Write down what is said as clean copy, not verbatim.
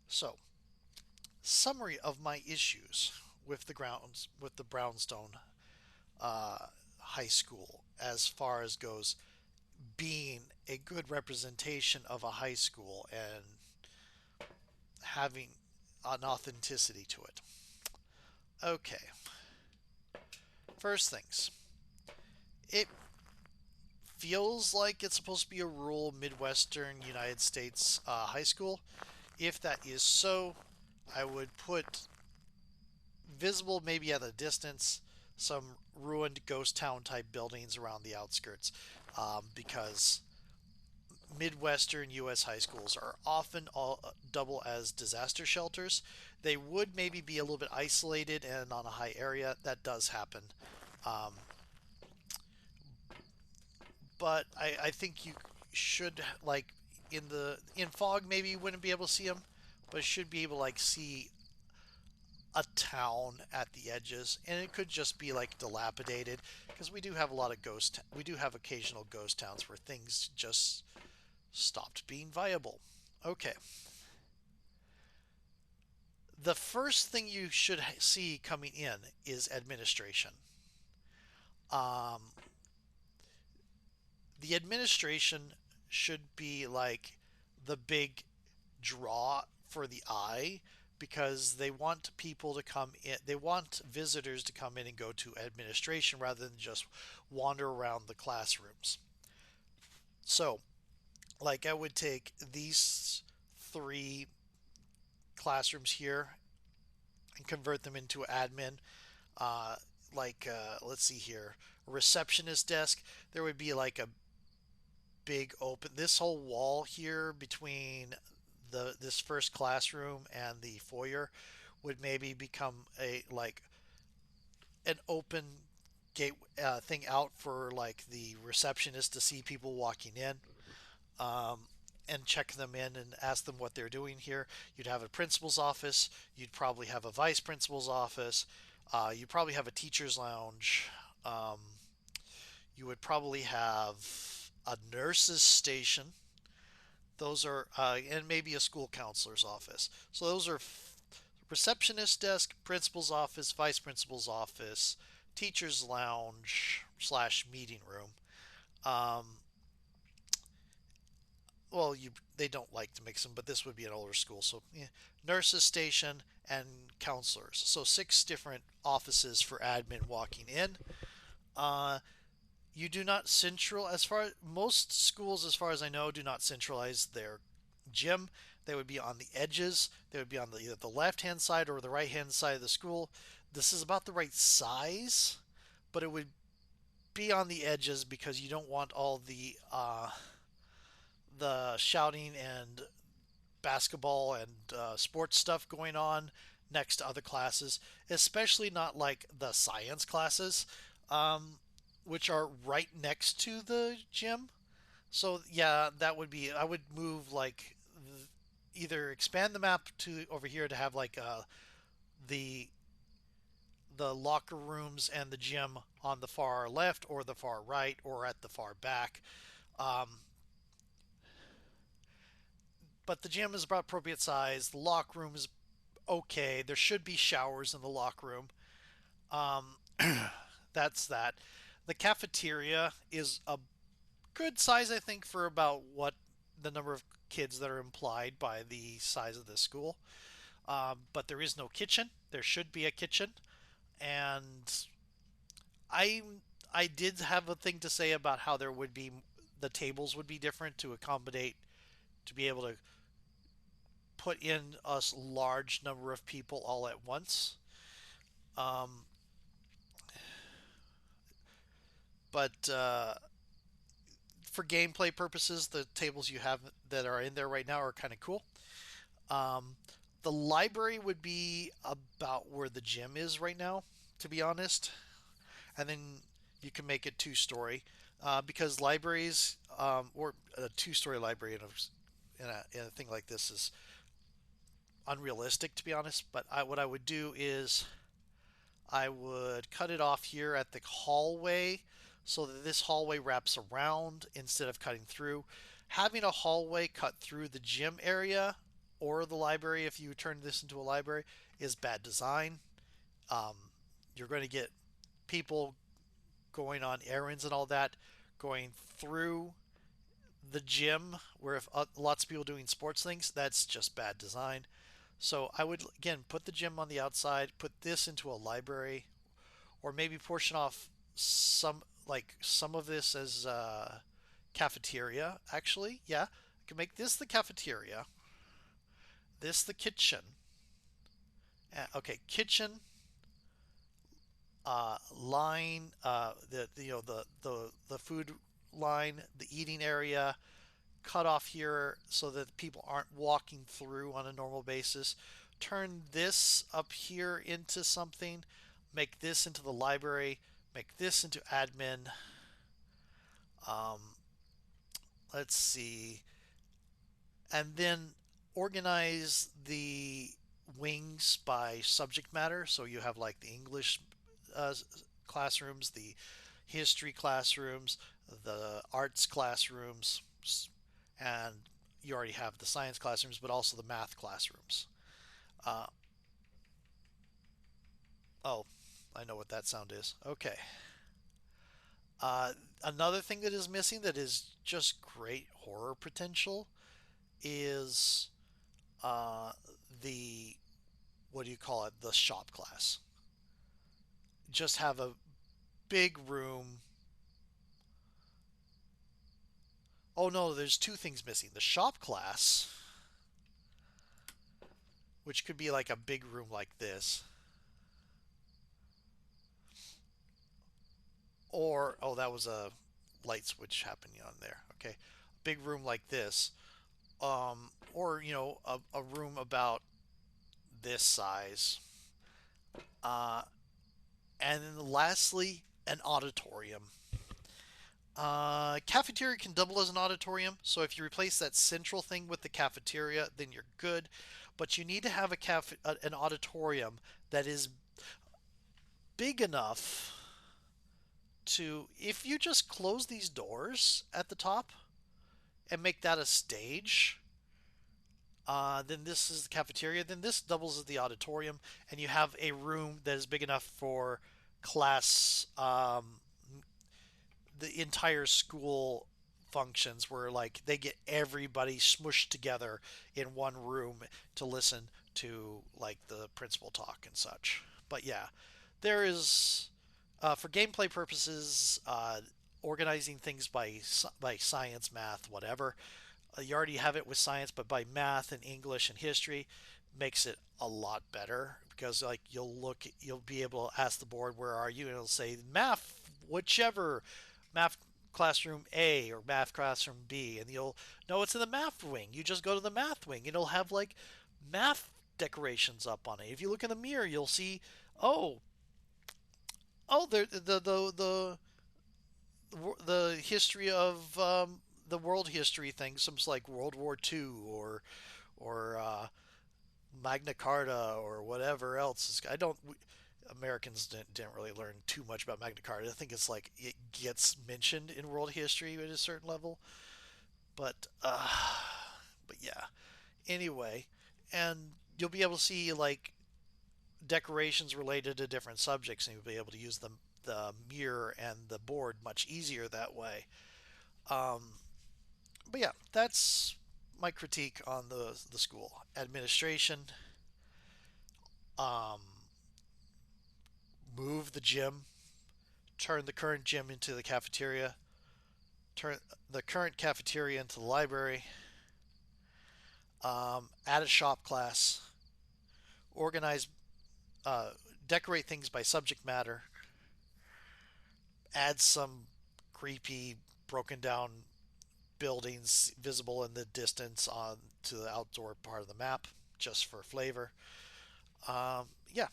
So, summary of my issues with the Brownstone High School as far as goes being a good representation of a high school and having an authenticity to it. Okay, first things. It feels like it's supposed to be a rural Midwestern United States high school. If that is so, I would put visible, maybe at a distance, some ruined ghost town type buildings around the outskirts, because Midwestern U.S. high schools are often all double as disaster shelters. They would maybe be a little bit isolated and on a high area. That does happen. Um, but I think you should like in fog maybe you wouldn't be able to see them, but should be able to like see a town at the edges, and it could just be like dilapidated because we do have a lot of we do have occasional ghost towns where things just stopped being viable. Okay, the first thing you should see coming in is administration. Um, the administration should be like the big draw for the eye because they want people to come in, they want visitors to come in and go to administration rather than just wander around the classrooms. So, like, I would take these three classrooms here and convert them into admin. Uh, let's see here, a receptionist desk. There would be like a big open, this whole wall here between this first classroom and the foyer would maybe become a like an open gate thing out for like the receptionist to see people walking in, um, and check them in and ask them what they're doing here. You'd have a principal's office. You'd probably have a vice principal's office. You'd probably have a teacher's lounge. Um, you would probably have a nurse's station. Those are, and maybe a school counselor's office. So those are receptionist desk, principal's office, vice principal's office, teacher's lounge slash meeting room. Um, well, they don't like to mix them, but this would be an older school. So, yeah, nurses station and counselors. So six different offices for admin walking in. Uh, you do not central as far most schools, as far as I know, do not centralize their gym. They would be on the edges. They would be on either the left hand side or the right hand side of the school. This is about the right size, but it would be on the edges because you don't want all the shouting and basketball and sports stuff going on next to other classes, especially not like the science classes, um, which are right next to the gym. So yeah, that would be. I would move like either expand the map to over here to have like the the locker rooms and the gym on the far left or the far right or at the far back. Um, but the gym is about appropriate size. The locker room is okay. There should be showers in the locker room. Um, that's that. The cafeteria is a good size, I think, for about what the number of kids that are implied by the size of the school. But there is no kitchen. There should be a kitchen, and I I did have a thing to say about how there would be the tables would be different to accommodate to be able to put in a large number of people all at once. Um, but for gameplay purposes, the tables you have that are in there right now are kind of cool. Um, the library would be about where the gym is right now, to be honest. And then you can make it two-story because libraries, or a two-story library in a thing like this is unrealistic, to be honest. But what I would do is I would cut it off here at the hallway so that this hallway wraps around instead of cutting through. Having a hallway cut through the gym area or the library, if you turn this into a library, is bad design. Um, you're going to get people going on errands and all that, going through the gym where if lots of people doing sports things, that's just bad design. So I would again put the gym on the outside, put this into a library, or maybe portion off some of this as cafeteria. Actually, yeah, I can make this the cafeteria, this the kitchen. Okay, kitchen line, the food line, the eating area, cut off here so that people aren't walking through on a normal basis. Turn this up here into something, make this into the library, make this into admin. Um, let's see, and then organize the wings by subject matter. So you have like the English uh, classrooms, the history classrooms, the arts classrooms, and you already have the science classrooms, but also the math classrooms. Uh, oh, I know what that sound is. Okay. Uh, Another thing that is missing that is just great horror potential is uh, the what do you call it? The shop class. Just have a big room. Oh no, there's two things missing. The shop class, which could be like a big room like this, or oh, that was a light switch happening on there. Okay, big room like this, or a room about this size, uh, and then lastly, an auditorium. Cafeteria can double as an auditorium, so if you replace that central thing with the cafeteria, then you're good. But you need to have an auditorium that is big enough to, if you just close these doors at the top and make that a stage, then this is the cafeteria. Then this doubles as the auditorium, and you have a room that is big enough for class, the entire school functions where like they get everybody smushed together in one room to listen to like the principal talk and such. But yeah, there is for gameplay purposes, organizing things by science, math, whatever. You already have it with science, but by math and English and history makes it a lot better because like you'll be able to ask the board where are you, and it'll say math, whichever math classroom A or math classroom B, and you'll know it's in the math wing. You just go to the math wing, and it'll have like math decorations up on it. If you look in the mirror, you'll see, oh, oh, the history of the world history thing, some like World War II or Magna Carta or whatever else. I don't. Americans didn't really learn too much about Magna Carta. I think it's like it gets mentioned in world history at a certain level, but but yeah. Anyway, and you'll be able to see like decorations related to different subjects, and you'll be able to use the mirror and the board much easier that way. Um, but yeah, that's my critique on the school administration. Um, Move the gym, turn the current gym into the cafeteria, turn the current cafeteria into the library, add a shop class, organize, uh, decorate things by subject matter, add some creepy, broken down buildings visible in the distance on to the outdoor part of the map just for flavor. Yeah,